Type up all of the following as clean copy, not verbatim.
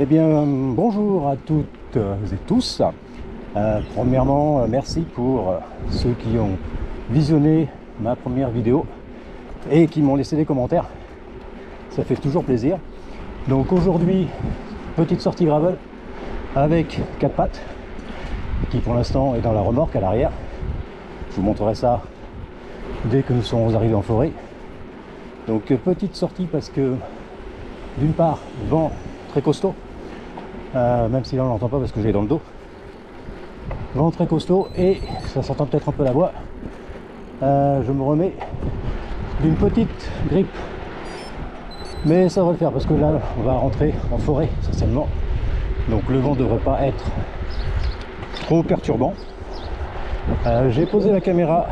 Eh bien, bonjour à toutes et tous. Premièrement, merci pour ceux qui ont visionné ma première vidéo et qui m'ont laissé des commentaires. Ça fait toujours plaisir. Donc aujourd'hui, petite sortie gravel avec 4 pattes qui pour l'instant est dans la remorque à l'arrière. Je vous montrerai ça dès que nous serons arrivés en forêt. Donc petite sortie parce que d'une part, vent très costaud. Même si là on l'entend pas parce que j'ai dans le dos, vent très costaud et ça s'entend peut-être un peu la voix. Je me remets d'une petite grippe, mais ça va le faire parce que là on va rentrer en forêt essentiellement, donc le vent devrait pas être trop perturbant. J'ai posé la caméra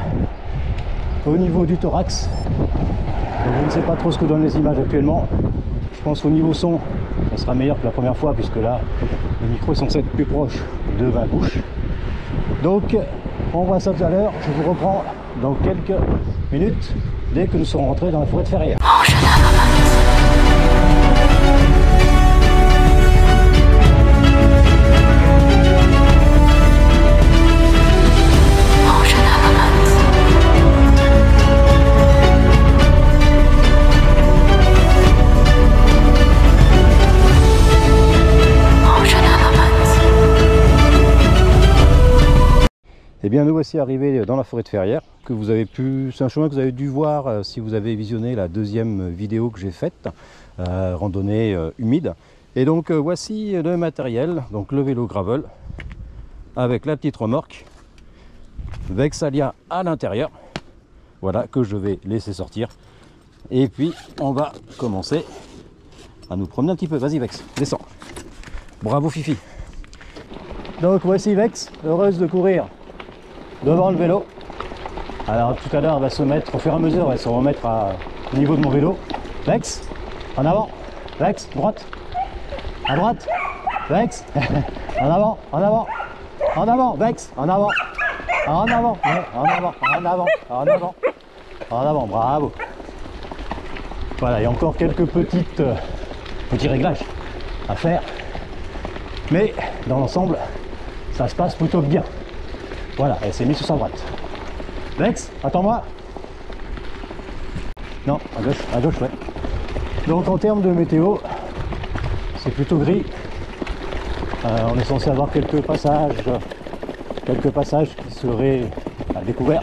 au niveau du thorax, donc je ne sais pas trop ce que donnent les images actuellement. Je pense qu'au niveau son ça sera meilleur que la première fois puisque là le micro est censé être plus proche de ma bouche. Donc on voit ça tout à l'heure. Je vous reprends dans quelques minutes dès que nous serons rentrés dans la forêt de Ferrières. Eh bien nous voici arrivés dans la forêt de Ferrières, que vous avez pu, c'est un chemin que vous avez dû voir si vous avez visionné la deuxième vidéo que j'ai faite, randonnée humide. Et donc voici le matériel, donc le vélo gravel avec la petite remorque Vexalia à l'intérieur, voilà, que je vais laisser sortir. Et puis on va commencer à nous promener un petit peu. Vas-y Vex, descends. Bravo Fifi. Donc voici Vex, heureuse de courir devant le vélo. Alors tout à l'heure elle va se mettre au fur et à mesure, elle va se remettre au niveau de mon vélo. Vex, en avant. Vex, droite. À droite. Vex, en avant, en avant. En avant, Vex, en avant. En avant, ouais, en avant, en avant, en avant. En avant, bravo. Voilà, il y a encore quelques petits réglages à faire. Mais dans l'ensemble, ça se passe plutôt bien. Voilà, elle s'est mise sur sa droite. Vex, attends-moi. Non, à gauche, ouais. Donc en termes de météo, c'est plutôt gris. On est censé avoir quelques passages qui seraient à découvert.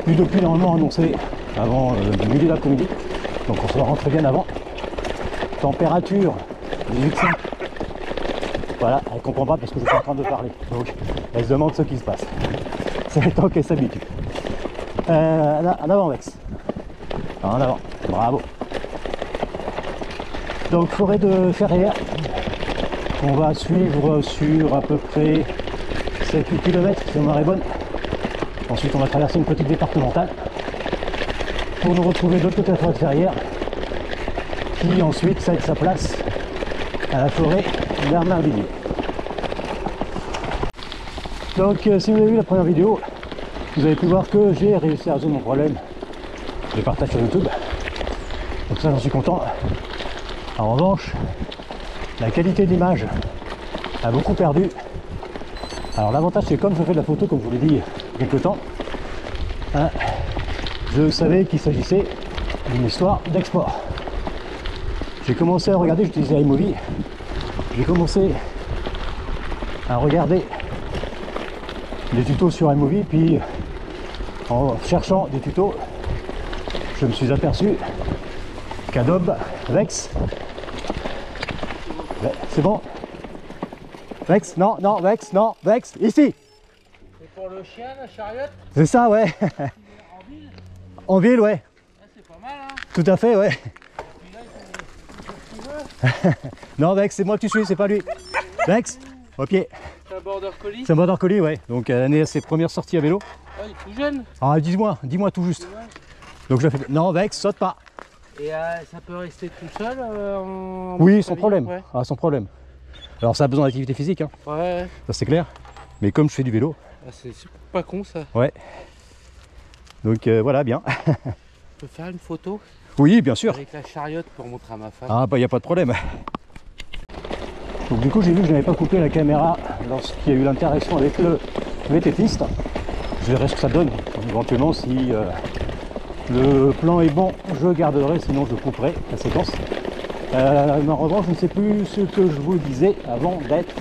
Plus de pluie normalement annoncé avant le milieu de l'après-midi. Donc on se rentre bien avant. Température 18,5. Voilà, elle comprend pas parce que je suis en train de parler. Donc elle se demande ce qui se passe. C'est le temps qu'elle s'habitue. En avant Vex. En avant. Bravo. Donc forêt de Ferrières. On va suivre sur à peu près 7-8 km si on est bonne. Ensuite on va traverser une petite départementale pour nous retrouver de l'autre côté de la forêt de Ferrières, qui ensuite cède sa place à la forêt Bernardinier. Donc si vous avez vu la première vidéo, vous avez pu voir que j'ai réussi à résoudre mon problème de partage sur YouTube. Donc ça j'en suis content. En revanche, la qualité d'image a beaucoup perdu. Alors l'avantage c'est comme je fais de la photo comme je vous l'ai dit il y a quelques temps, je savais qu'il s'agissait d'une histoire d'export. J'ai commencé à regarder, j'utilisais iMovie, j'ai commencé à regarder des tutos sur iMovie, puis en cherchant des tutos, je me suis aperçu qu'Adobe Vex, c'est bon? Vex, non, non, Vex, non, Vex, ici! C'est pour le chien, la chariote? C'est ça, ouais. En ville? En ville, ouais. Ah, c'est pas mal, hein? Tout à fait, ouais. Et puis là, il fait ce qu'il veut. Non, Vex, c'est moi que tu suis, c'est pas lui. Vex, au pied. C'est un border collie? C'est un border collie, ouais. Donc elle est à ses premières sorties à vélo. Ah, il est tout jeune. Ah, dis-moi tout juste. Donc je la fais. Non, Vex, saute pas. Et ça peut rester tout seul en... Oui, sans problème. Ouais. Ah, sans problème. Alors ça a besoin d'activité physique, hein. Ouais. Ça c'est clair. Mais comme je fais du vélo. Ah, c'est pas con ça. Ouais. Donc voilà, bien. Je peux faire une photo Oui, bien sûr. avec la chariote pour montrer à ma femme. Ah bah il n'y a pas de problème. Donc du coup j'ai vu que je n'avais pas coupé la caméra lorsqu'il y a eu l'interaction avec le VTTiste. Je verrai ce que ça donne. Éventuellement si le plan est bon, je garderai, sinon je couperai la séquence. Mais en revanche, je ne sais plus ce que je vous disais avant d'être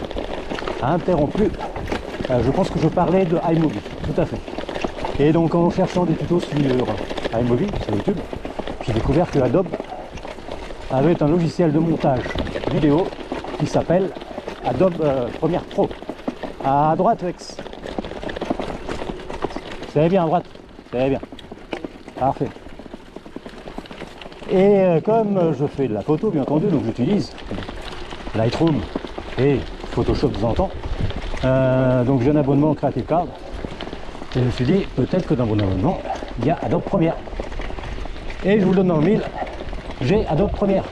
interrompu. Je pense que je parlais de iMovie, tout à fait. Et donc en cherchant des tutos sur iMovie, sur YouTube, j'ai découvert que Adobe avait un logiciel de montage vidéo qui s'appelle Adobe Premiere Pro. À droite, Rex. C'est bien à droite, c'est bien. Parfait. Et comme je fais de la photo, bien entendu, donc j'utilise Lightroom et Photoshop de temps en temps. Donc j'ai un abonnement Creative Card. Et je me suis dit, peut-être que dans mon abonnement, il y a Adobe Premiere. Et je vous le donne dans le mille, j'ai Adobe Premiere.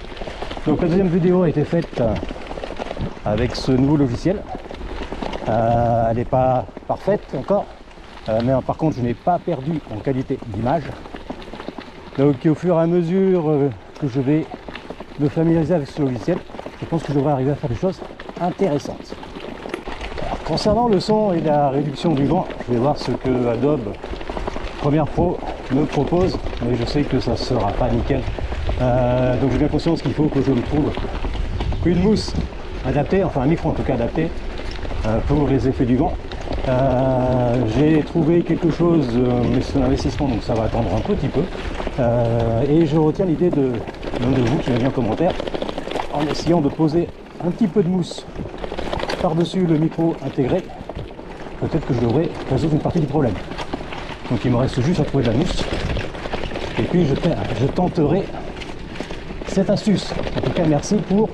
Donc la deuxième vidéo a été faite avec ce nouveau logiciel. Elle n'est pas parfaite encore, mais par contre je n'ai pas perdu en qualité d'image. Donc au fur et à mesure que je vais me familiariser avec ce logiciel, je pense que je devrais arriver à faire des choses intéressantes. Alors, concernant le son et la réduction du vent, je vais voir ce que Adobe Premiere Pro me propose, mais je sais que ça sera pas nickel. Donc j'ai bien conscience qu'il faut que je me trouve une mousse adaptée, enfin un micro en tout cas adapté pour les effets du vent. J'ai trouvé quelque chose, mais c'est un investissement donc ça va attendre un petit peu. Et je retiens l'idée de l'un de vous qui m'a mis en commentaire en essayant de poser un petit peu de mousse par-dessus le micro intégré. Peut-être que je devrais résoudre une partie du problème. Donc il me reste juste à trouver de la mousse. Et puis je tenterai cette astuce. En tout cas, merci pour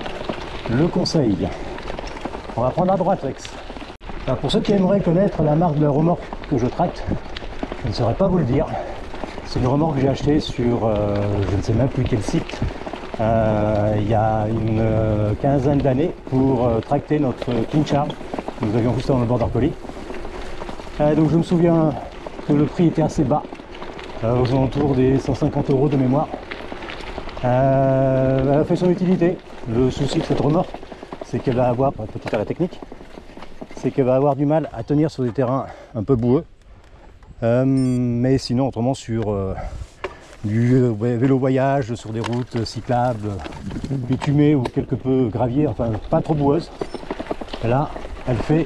le conseil. On va prendre à droite, Rex. Alors, pour ceux qui aimeraient connaître la marque de la remorque que je tracte, je ne saurais pas vous le dire. C'est une remorque que j'ai achetée sur je ne sais même plus quel site il y a une quinzaine d'années pour tracter notre King Charles que nous avions juste avant le Border Collie. Donc je me souviens que le prix était assez bas, aux alentours des 150 € de mémoire. Elle a fait son utilité. Le souci de cette remorque, c'est qu'elle va avoir, pour un petit arrêt technique, c'est qu'elle va avoir du mal à tenir sur des terrains un peu boueux. Mais sinon, autrement, sur du vélo voyage, sur des routes cyclables, bitumées ou quelque peu gravier, enfin pas trop boueuses, là, elle fait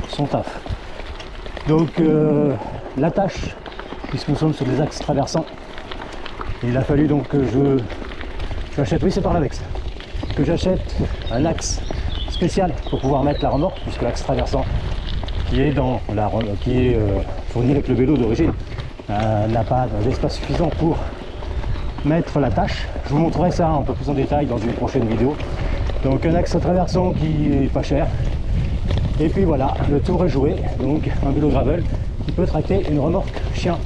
son taf. Donc, l'attache, puisque nous sommes sur des axes traversants, il a fallu donc que j'achète, oui c'est par l'avex, que j'achète un axe spécial pour pouvoir mettre la remorque, puisque l'axe traversant qui est fourni avec le vélo d'origine n'a pas d'espace suffisant pour mettre l'attache. Je vous montrerai ça un peu plus en détail dans une prochaine vidéo. Donc un axe traversant qui est pas cher. Et puis voilà, le tour est joué. Donc un vélo gravel qui peut tracter une remorque chien.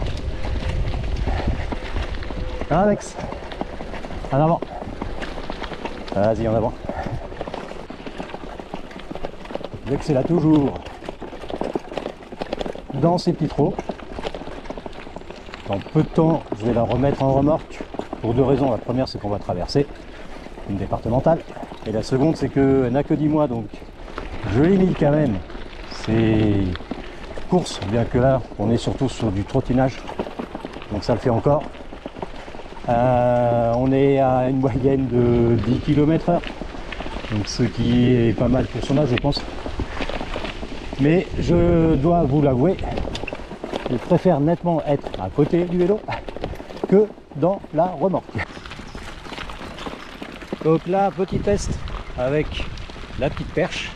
Hein, Alex? En avant. Vas-y, en avant. Alex est là toujours dans ses petits trous. Dans peu de temps, je vais la remettre en remorque pour deux raisons. La première, c'est qu'on va traverser une départementale. Et la seconde, c'est qu'elle n'a que 10 mois, donc je limite quand même ces courses, bien que là, on est surtout sur du trottinage. Donc ça le fait encore. On est à une moyenne de 10 km/h. Donc ce qui est pas mal pour son âge, je pense. Mais je dois vous l'avouer, je préfère nettement être à côté du vélo que dans la remorque. Donc là, petit test avec la petite perche.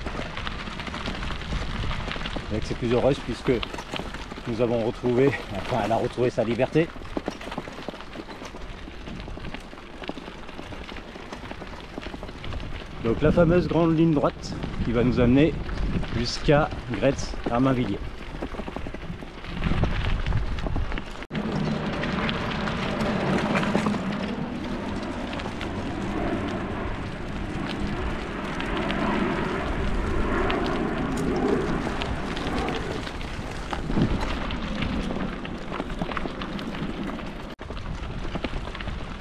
Avec ses plus heureuses puisque nous avons retrouvé, enfin elle a retrouvé sa liberté. Donc la fameuse grande ligne droite qui va nous amener jusqu'à Gretz-Herminvilliers.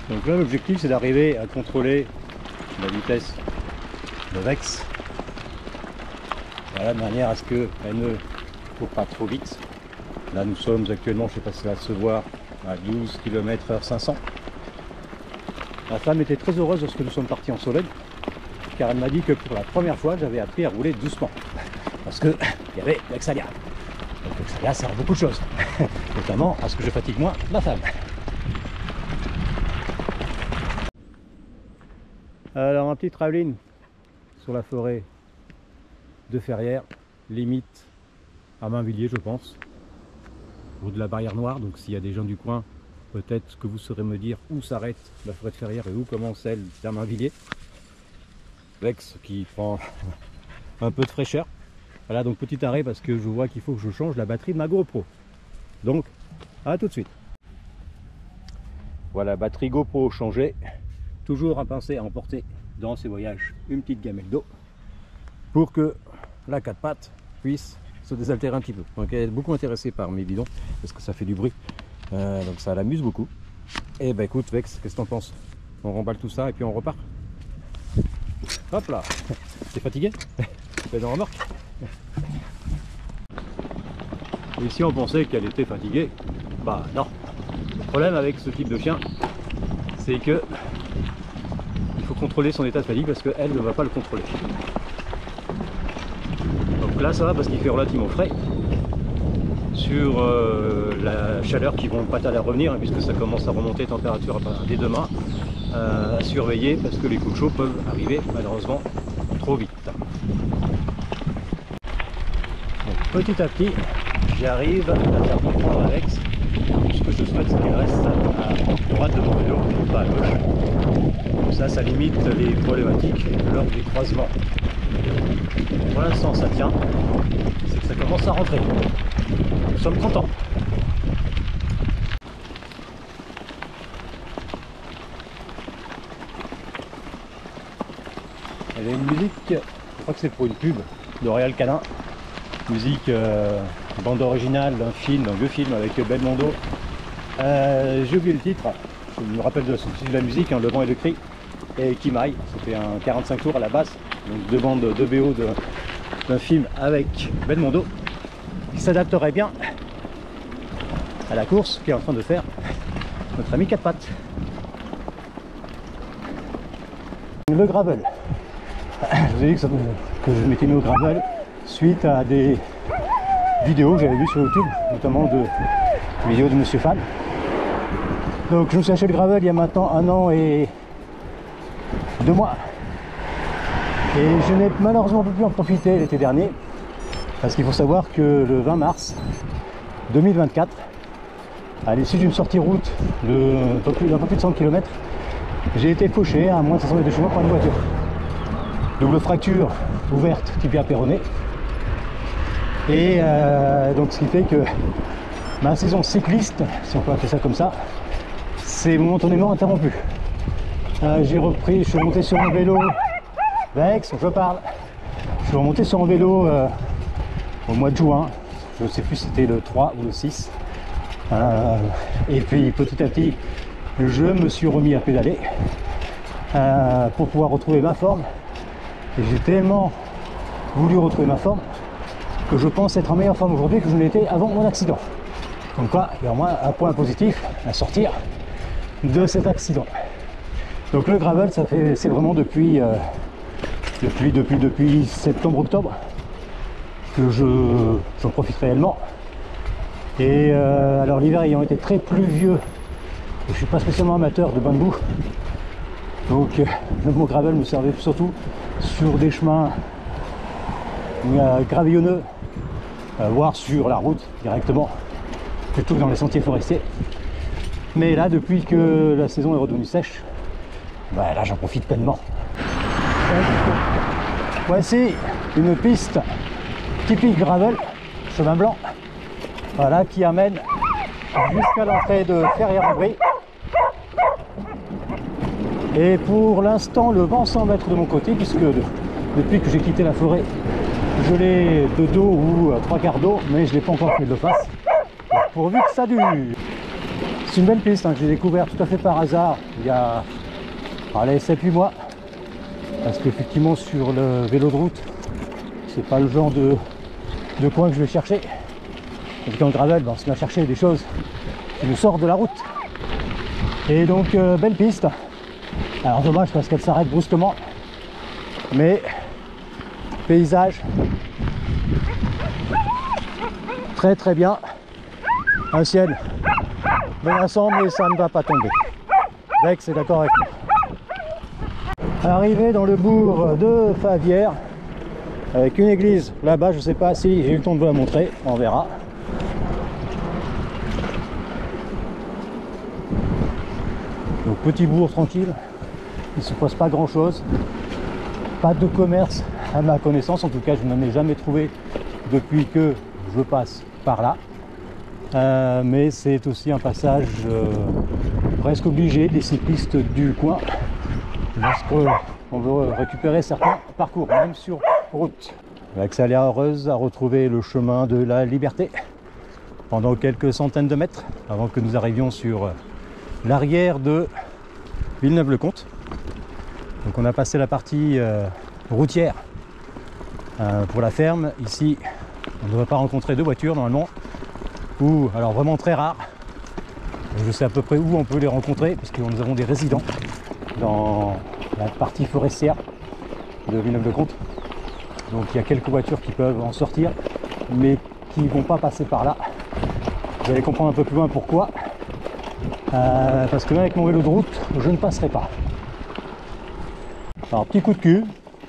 Donc là l'objectif c'est d'arriver à contrôler la vitesse de Vex voilà, de manière à ce qu'elle ne court pas trop vite. Là nous sommes actuellement, je ne sais pas si ça va se voir, à 12 km/h 500. La femme était très heureuse lorsque nous sommes partis en Sologne, car elle m'a dit que pour la première fois j'avais appris à rouler doucement. Parce qu'il y avait l'Exalia. Donc l'Exalia sert à beaucoup de choses, notamment à ce que je fatigue moins ma femme. Alors un petit travelling sur la forêt de Ferrières, limite à Mainvilliers je pense, au de la barrière noire. Donc s'il y a des gens du coin, peut-être que vous saurez me dire où s'arrête la forêt de Ferrières et où commence celle d'un Mainvilliers. Vex qui prend un peu de fraîcheur. Voilà, donc petit arrêt parce que je vois qu'il faut que je change la batterie de ma GoPro. Donc à tout de suite. Voilà, batterie GoPro changée. Toujours à penser à emporter dans ces voyages une petite gamelle d'eau pour que la 4 pattes puisse se désaltérer un petit peu. Donc elle est beaucoup intéressée par mes bidons parce que ça fait du bruit, donc ça l'amuse beaucoup. Et ben écoute Vex, qu'est-ce que t'en penses? On remballe tout ça et puis on repart. Hop là. T'es fatigué? Tu fais dans la remorque? Et si on pensait qu'elle était fatiguée, bah non. Le problème avec ce type de chien, c'est que il faut contrôler son état de fatigue parce qu'elle ne va pas le contrôler. Donc là ça va parce qu'il fait relativement frais sur la chaleur qui vont pas tarder à revenir, hein, puisque ça commence à remonter température dès demain. À surveiller parce que les coups de chaud peuvent arriver malheureusement trop vite. Donc, petit à petit j'arrive à faire comprendre à Alex. Ce que je souhaite c'est qu'elle reste à droite de mon vélo et pas à gauche. Ça limite les problématiques lors des croisements. Pour l'instant ça tient, c'est que ça commence à rentrer. Nous sommes contents. Il y avait une musique, je crois que c'est pour une pub de Royal Canin. Musique, bande originale d'un film, d'un vieux film avec Belmondo. J'ai oublié le titre, je me rappelle de la musique, hein, Le vent et le cri, et Kimaï. C'était un 45 tours à la basse, donc deux bandes de BO d'un film avec Belmondo, qui s'adapterait bien à la course qu'est en train de faire notre ami 4 pattes. Le gravel. Je vous ai dit que je m'étais mis au gravel suite à des vidéos que j'avais vues sur YouTube, notamment de vidéos de Monsieur Fan. Donc je me suis acheté le gravel il y a maintenant 1 an et 2 mois. Et je n'ai malheureusement pas pu en profiter l'été dernier, parce qu'il faut savoir que le 20 mars 2024, à l'issue d'une sortie route d'un peu plus de 100 km, j'ai été fauché à moins de 500 mètres de chez moi par une voiture. Double fracture ouverte tibia péroné. Et donc ce qui fait que ma saison cycliste, si on peut appeler ça comme ça, c'est momentanément interrompue. J'ai repris, je suis remonté sur mon vélo. Vex, je parle. Je suis remonté sur mon vélo au mois de juin. Je ne sais plus si c'était le 3 ou le 6. Et puis petit à petit, je me suis remis à pédaler pour pouvoir retrouver ma forme. Et j'ai tellement voulu retrouver ma forme que je pense être en meilleure forme aujourd'hui que je l'étais avant mon accident. Donc quoi, il y a au moins un point positif à sortir de cet accident. Donc le gravel, ça fait, c'est vraiment depuis septembre-octobre que j'en profite réellement. Et alors l'hiver ayant été très pluvieux, je ne suis pas spécialement amateur de bain de boue. Donc le mot gravel me servait surtout sur des chemins gravillonneux, voire sur la route directement, plutôt que dans les sentiers forestiers. Mais là, depuis que la saison est redevenue sèche, bah, là j'en profite pleinement. Voici une piste typique gravel, chemin blanc, voilà, qui amène jusqu'à l'entrée de Ferrières-en-Brie. Et pour l'instant, le vent semble être de mon côté, puisque depuis que j'ai quitté la forêt, je l'ai de dos ou à 3/4 d'eau, mais je ne l'ai pas encore fait de face, pourvu que ça dure. C'est une belle piste hein, que j'ai découvert tout à fait par hasard il y a 7-8 mois, parce qu'effectivement sur le vélo de route, c'est pas le genre de coin que je vais chercher. Parce qu'en gravel, on se met à chercher des choses qui nous sortent de la route. Et donc, belle piste. Alors dommage parce qu'elle s'arrête brusquement. Mais paysage très très bien. Un ciel menaçant, mais ça ne va pas tomber. Vex est d'accord avec moi. Arrivé dans le bourg de Favières, avec une église là-bas, je ne sais pas si j'ai eu le temps de vous la montrer, on verra. Donc petit bourg tranquille, il ne se passe pas grand chose, pas de commerce à ma connaissance, en tout cas je n'en ai jamais trouvé depuis que je passe par là. Mais c'est aussi un passage presque obligé des cyclistes du coin lorsqu'on veut récupérer certains parcours, même sur route. Avec ça, elle est heureuse à retrouver le chemin de la liberté pendant quelques centaines de mètres avant que nous arrivions sur l'arrière de Villeneuve-le-Comte. Donc on a passé la partie routière pour la ferme. Ici, on ne devrait pas rencontrer de voitures normalement, ou alors vraiment très rare. Je sais à peu près où on peut les rencontrer puisque nous avons des résidents dans la partie forestière de Villeneuve-le-Comte. Donc il y a quelques voitures qui peuvent en sortir, mais qui ne vont pas passer par là. Vous allez comprendre un peu plus loin pourquoi. Parce que même avec mon vélo de route, je ne passerai pas. Alors petit coup de cul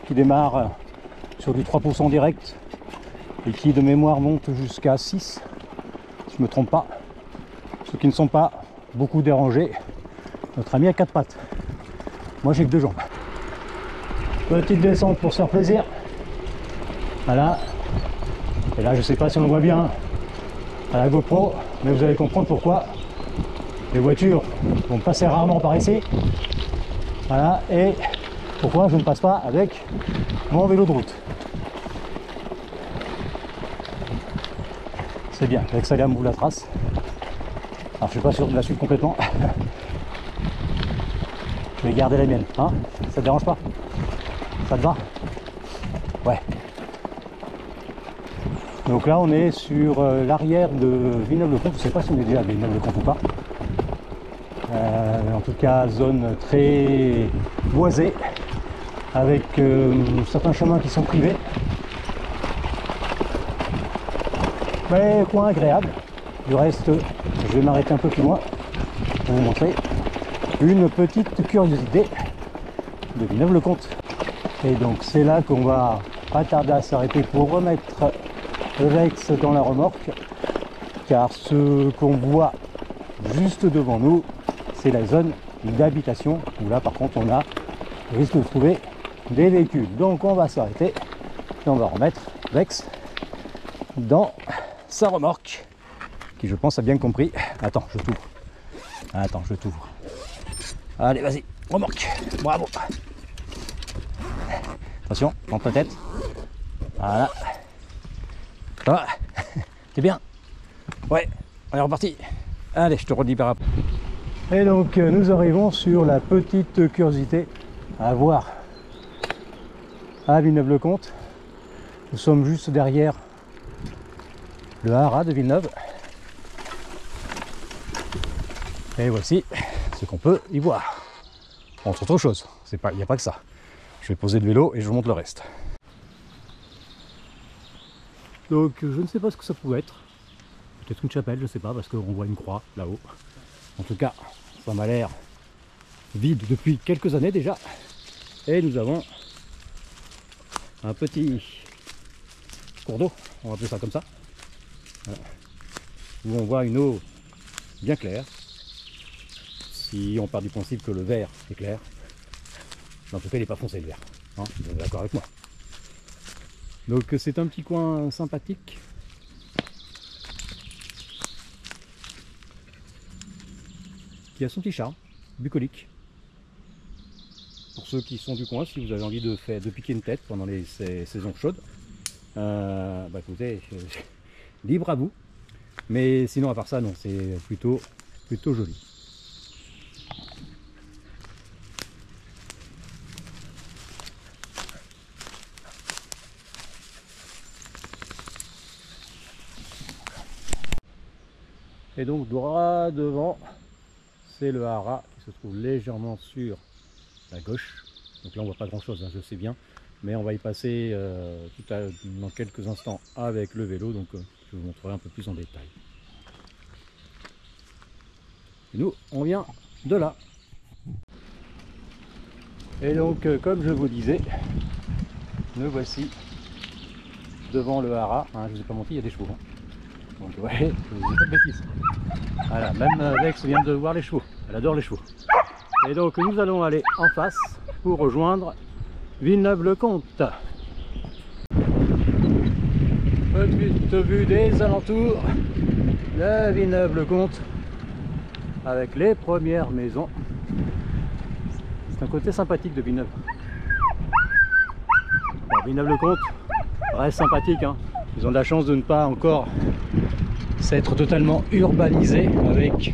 qui démarre sur du 3% direct et qui de mémoire monte jusqu'à 6, si je ne me trompe pas. Ceux qui ne sont pas beaucoup dérangés, notre ami a 4 pattes. Moi j'ai que 2 jambes. Petite descente pour se faire plaisir. Voilà. Et là je sais pas si on le voit bien à la GoPro, mais vous allez comprendre pourquoi les voitures vont passer rarement par ici. Voilà. Et pourquoi je ne passe pas avec mon vélo de route. C'est bien, avec ça, on m'ouvre la trace. Alors je suis pas sûr de la suivre complètement. Je vais garder la mienne, hein. Ça te dérange pas? Ça te va? Ouais. Donc là on est sur l'arrière de Villeneuve-le-Comte. Je sais pas si on est déjà à Villeneuve-le-Comte ou pas. En tout cas zone très boisée, avec certains chemins qui sont privés. Mais coin agréable. Du reste, je vais m'arrêter un peu plus loin pour vous montrer une petite curiosité de Villeneuve-le-Comte. Et donc c'est là qu'on va pas tarder à s'arrêter pour remettre le Vex dans la remorque, car ce qu'on voit juste devant nous, c'est la zone d'habitation, où là par contre on risque de trouver des véhicules. Donc on va s'arrêter et on va remettre Vex dans sa remorque, qui je pense a bien compris. Attends, je t'ouvre. Attends, je t'ouvre. Allez, vas-y, remorque. Bravo. Attention, prends ta tête. Voilà. Ça va? T'es bien? Ouais, on est reparti. Allez, je te relibère après. Et donc, nous arrivons sur la petite curiosité à voir à Villeneuve-le-Comte. Nous sommes juste derrière le haras de Villeneuve. Et voici ce qu'on peut y voir. Entre autres choses, il n'y a pas que ça. Je vais poser le vélo et je vous montre le reste. Donc je ne sais pas ce que ça pouvait être. Peut-être une chapelle, je ne sais pas, parce qu'on voit une croix là-haut. En tout cas, ça m'a l'air vide depuis quelques années déjà. Et nous avons un petit cours d'eau, on va appeler ça comme ça. Voilà. Où on voit une eau bien claire. Si on part du principe que le vert est clair, en tout cas il n'est pas foncé le vert, hein, vous êtes d'accord avec moi. Donc c'est un petit coin sympathique. Qui a son petit charme, bucolique. Pour ceux qui sont du coin, si vous avez envie de piquer une tête pendant ces saisons chaudes, bah écoutez, libre à vous. Mais sinon à part ça, non, c'est plutôt joli. Et donc droit devant, c'est le haras qui se trouve légèrement sur la gauche. Donc là on voit pas grand chose, hein, je sais bien, mais on va y passer dans quelques instants avec le vélo, donc je vous montrerai un peu plus en détail. Et nous on vient de là. Et donc comme je vous disais, nous voici devant le haras, hein, je vous ai pas menti, il y a des chevaux. Hein. Donc ouais, je vous dis pas de bêtises. Voilà, même Lex vient de voir les chevaux, elle adore les chevaux. Et donc nous allons aller en face pour rejoindre Villeneuve-le-Comte. Petite vue des alentours de Villeneuve-le-Comte avec les premières maisons. C'est un côté sympathique de Villeneuve. Bon, Villeneuve-le-Comte reste sympathique, hein. Ils ont de la chance de ne pas encore s'être totalement urbanisé avec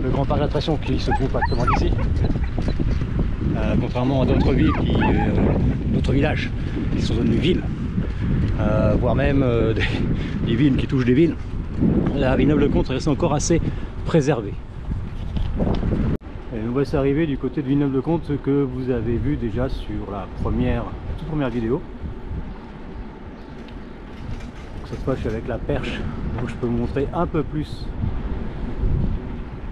le grand parc d'attractions qui se trouve pas exactement d'ici. Contrairement à d'autres villes, d'autres villages qui sont devenus villes, voire même des villes qui touchent des villes. La Villeneuve-le-Comte reste encore assez préservée. Et nous voici arrivés du côté de Villeneuve-le-Comte que vous avez vu déjà sur la toute première vidéo. Donc cette fois je suis avec la perche, donc je peux vous montrer un peu plus.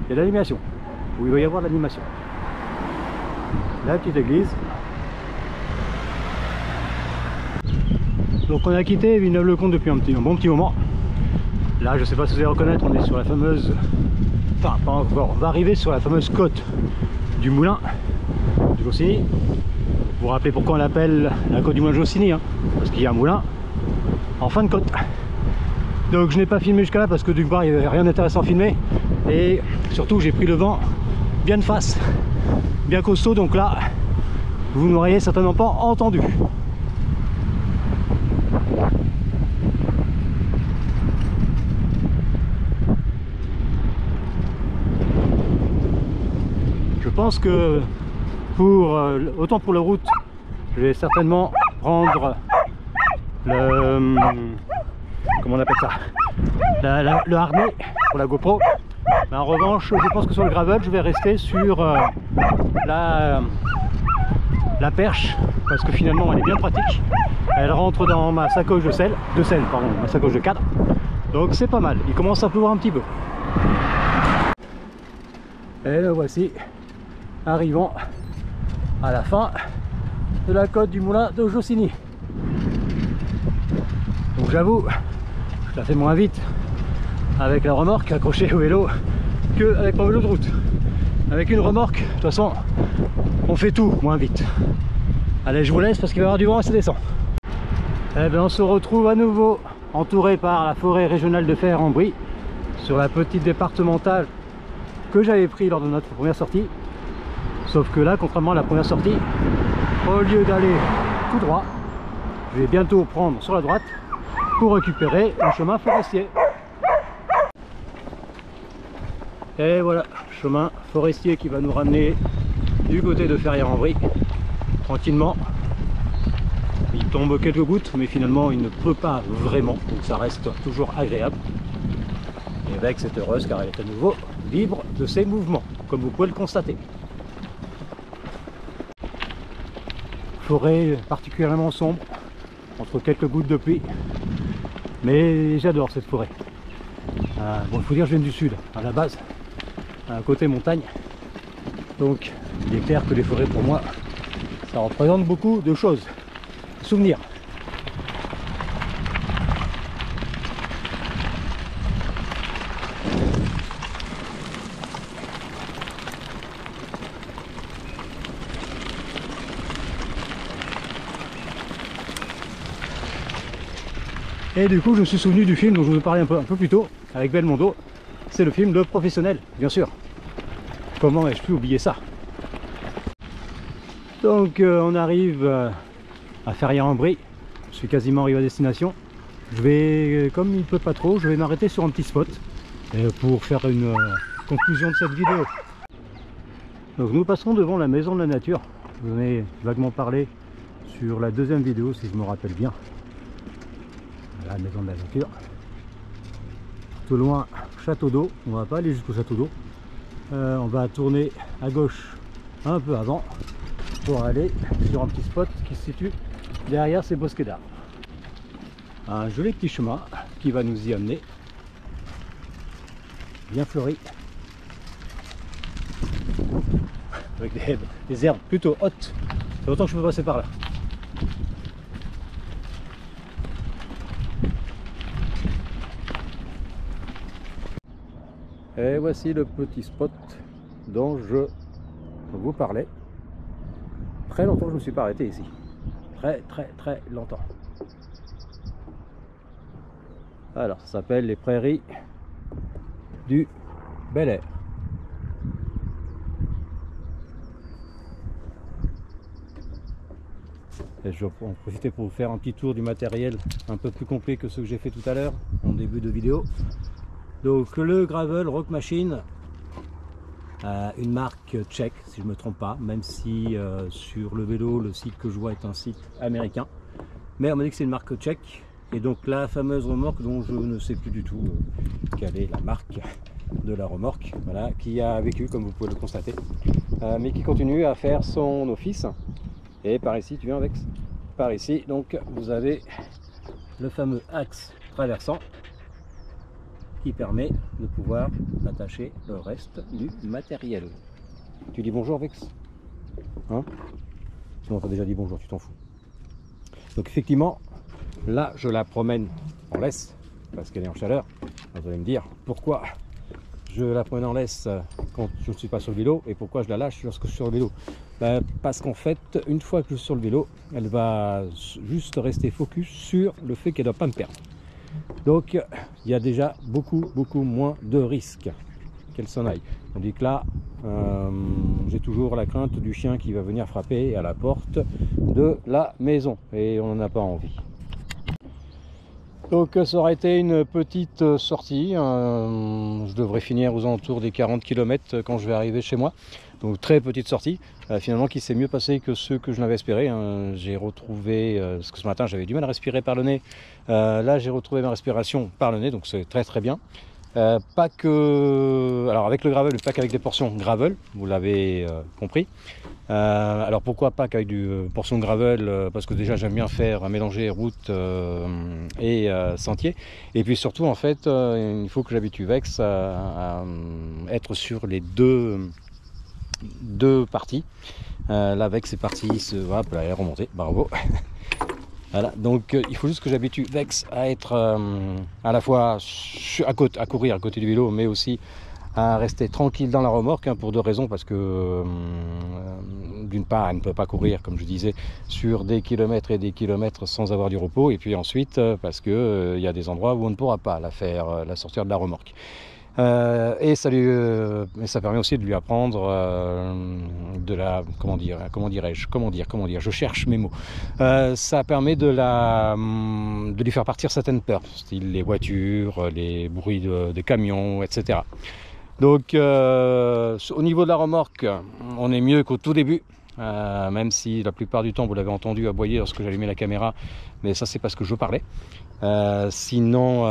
Il y a de l'animation, où il va y avoir de l'animation. La petite église. Donc on a quitté Villeneuve-le-Comte depuis un bon petit moment. Là je sais pas si vous allez reconnaître, on est sur la fameuse, enfin pas encore, on va arriver sur la fameuse côte du moulin de Jossigny. Vous vous rappelez pourquoi on l'appelle la côte du moulin de Jossigny, hein, parce qu'il y a un moulin en fin de côte. Donc je n'ai pas filmé jusqu'à là parce que du coup il n'y avait rien d'intéressant à filmer. Et surtout j'ai pris le vent bien de face, bien costaud, donc là vous n'auriez certainement pas entendu. Je pense que autant pour la route, je vais certainement prendre le, comment on appelle ça, le harnais pour la GoPro. Mais en revanche, je pense que sur le gravel, je vais rester sur la perche, parce que finalement elle est bien pratique. Elle rentre dans ma sacoche de selle, ma sacoche de cadre. Donc c'est pas mal. Il commence à pleuvoir un petit peu. Et le voici, arrivant à la fin de la côte du moulin de Jossigny. Donc j'avoue, je la fais moins vite avec la remorque accrochée au vélo que avec mon vélo de route. Avec une remorque, de toute façon, on fait tout moins vite. Allez, je vous laisse parce qu'il va y avoir du vent et ça descend. Et bien on se retrouve à nouveau entouré par la forêt régionale de Fère-en-Brie sur la petite départementale que j'avais pris lors de notre première sortie. Sauf que là, contrairement à la première sortie, au lieu d'aller tout droit, je vais bientôt prendre sur la droite pour récupérer un chemin forestier. Et voilà, chemin forestier qui va nous ramener du côté de Ferrières-en-Brie, tranquillement. Il tombe quelques gouttes, mais finalement il ne pleut pas vraiment, donc ça reste toujours agréable. Et avec cette heureuse car elle est à nouveau libre de ses mouvements, comme vous pouvez le constater. Forêt particulièrement sombre, entre quelques gouttes de pluie, mais j'adore cette forêt. Bon, il faut dire que je viens du sud, à la base, à côté montagne, donc il est clair que les forêts pour moi, ça représente beaucoup de choses, de souvenirs. Et du coup je me suis souvenu du film dont je vous ai parlé un peu plus tôt avec Belmondo. C'est le film Le Professionnel, bien sûr. Comment ai-je pu oublier ça? Donc on arrive à Ferrières-en-Brie. Je suis quasiment arrivé à destination. Je vais, comme il ne pleut pas trop, je vais m'arrêter sur un petit spot pour faire une conclusion de cette vidéo. Donc nous passerons devant la Maison de la Nature. Je vous en ai vaguement parlé sur la deuxième vidéo si je me rappelle bien. La Maison de la Nature. tout loin Château d'Eau. On va pas aller jusqu'au Château d'Eau. On va tourner à gauche un peu avant pour aller sur un petit spot qui se situe derrière ces bosquets d'arbres. Un joli petit chemin qui va nous y amener, bien fleuri, avec des herbes plutôt hautes. C'est longtemps que je peux passer par là. Et voici le petit spot dont je vous parlais. Très longtemps je ne me suis pas arrêté ici. Très longtemps. Alors ça s'appelle les prairies du Bel Air. Et je vais en profiter pour vous faire un petit tour du matériel un peu plus complet que ce que j'ai fait tout à l'heure en début de vidéo. Donc le Gravel Rock Machine, une marque tchèque si je ne me trompe pas, même si sur le vélo le site que je vois est un site américain, mais on m'a dit que c'est une marque tchèque. Et donc la fameuse remorque dont je ne sais plus du tout quelle est la marque de la remorque, voilà, qui a vécu comme vous pouvez le constater, mais qui continue à faire son office. Et par ici, tu viens avec, par ici, donc vous avez le fameux axe traversant qui permet de pouvoir attacher le reste du matériel. Tu dis bonjour Vex, hein? Non, t'as déjà dit bonjour, tu t'en fous. Donc effectivement, là je la promène en laisse parce qu'elle est en chaleur. Vous allez me dire pourquoi je la promène en laisse quand je ne suis pas sur le vélo et pourquoi je la lâche lorsque je suis sur le vélo. Parce qu'en fait, une fois que je suis sur le vélo, elle va juste rester focus sur le fait qu'elle ne doit pas me perdre. Donc il y a déjà beaucoup moins de risques qu'elle s'en aille. Tandis que là, j'ai toujours la crainte du chien qui va venir frapper à la porte de la maison et on n'en a pas envie. Donc ça aurait été une petite sortie, je devrais finir aux alentours des 40 km quand je vais arriver chez moi. Donc très petite sortie, finalement qui s'est mieux passé que ce que je n'avais espéré. J'ai retrouvé, parce que ce matin j'avais du mal à respirer par le nez, là j'ai retrouvé ma respiration par le nez, donc c'est très bien. Pas que, alors avec le gravel, pas qu'avec des portions gravel, vous l'avez compris. Alors pourquoi pas qu'avec du portion gravel, parce que déjà j'aime bien faire mélanger route et sentier. Et puis surtout en fait, il faut que j'habitue Vex à être sur les deux parties. Là Vex est parti, voilà, elle est remontée, bravo. Voilà, donc il faut juste que j'habitue Vex à être à la fois à courir à côté du vélo, mais aussi à rester tranquille dans la remorque, hein, pour deux raisons. Parce que d'une part, elle ne peut pas courir, comme je disais, sur des kilomètres et des kilomètres sans avoir du repos, et puis ensuite parce que il y a des endroits où on ne pourra pas la faire, la sortir de la remorque. Et ça permet aussi de lui apprendre de la, comment dire, je cherche mes mots. Ça permet de lui faire partir certaines peurs, style les voitures, les bruits des camions, etc. Donc au niveau de la remorque, on est mieux qu'au tout début. Même si la plupart du temps vous l'avez entendu aboyer lorsque j'allumais la caméra, mais ça c'est parce que je parlais. Sinon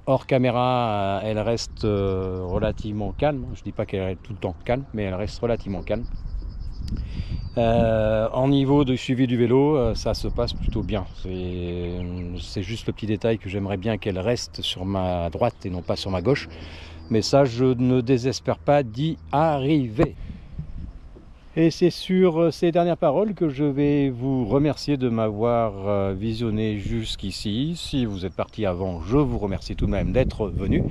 hors caméra, elle reste relativement calme. Je dis pas qu'elle est tout le temps calme, mais elle reste relativement calme. En niveau de suivi du vélo, ça se passe plutôt bien. C'est juste le petit détail que j'aimerais bien qu'elle reste sur ma droite et non pas sur ma gauche, mais ça je ne désespère pas d'y arriver. Et c'est sur ces dernières paroles que je vais vous remercier de m'avoir visionné jusqu'ici. Si vous êtes parti avant, je vous remercie tout de même d'être venu.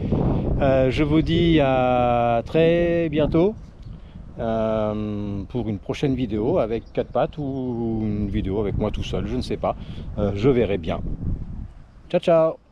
Je vous dis à très bientôt pour une prochaine vidéo avec 4 pattes ou une vidéo avec moi tout seul, je ne sais pas. Je verrai bien. Ciao ciao!